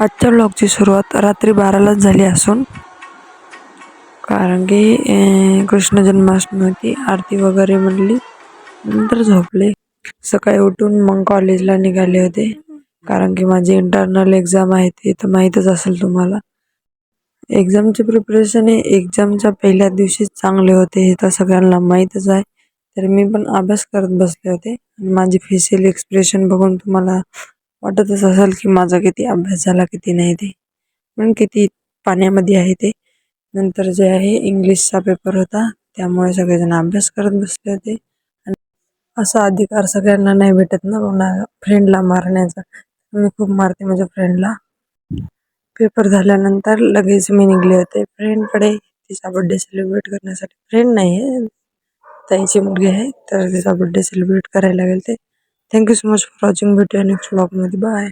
आजच्या व्लॉगची सुरुवात रात्री 12लाच झाली असून कारण की कृष्ण जन्माष्टमी होती, आरती वगैरे म्हणली, नंतर झोपले. सकाळी उठून मग कॉलेजला निघाले होते कारण की माझी इंटरनल एक्झाम आहे, ते तर माहीतच असेल तुम्हाला. एक्झामचे प्रिपरेशन हे एक्झामच्या पहिल्या दिवशीच चांगले होते, हे तर सगळ्यांना माहीतच आहे. तर मी पण अभ्यास करत बसले होते. माझी फेशियल एक्सप्रेशन बघून तुम्हाला वाटतच असेल की माझा किती अभ्यास झाला किती नाही ते, पण किती पाण्यामध्ये आहे ते. नंतर जे आहे इंग्लिशचा पेपर होता, त्यामुळे सगळेजण अभ्यास करत बसले होते. आणि असा अधिकार सगळ्यांना नाही भेटत ना फ्रेंडला मारण्याचा. मी खूप मारते माझ्या फ्रेंडला. पेपर झाल्यानंतर लगेच मी निघले होते फ्रेंडकडे तिचा बड्डे सेलिब्रेट करण्यासाठी. फ्रेंड नाही आहे, ताईची मुलगी आहे, तर तिचा बड्डे सेलिब्रेट करायला गेले ते. Thank you so much for watching. भेटूया नेक्स्ट व्लॉगमध्ये. बाय.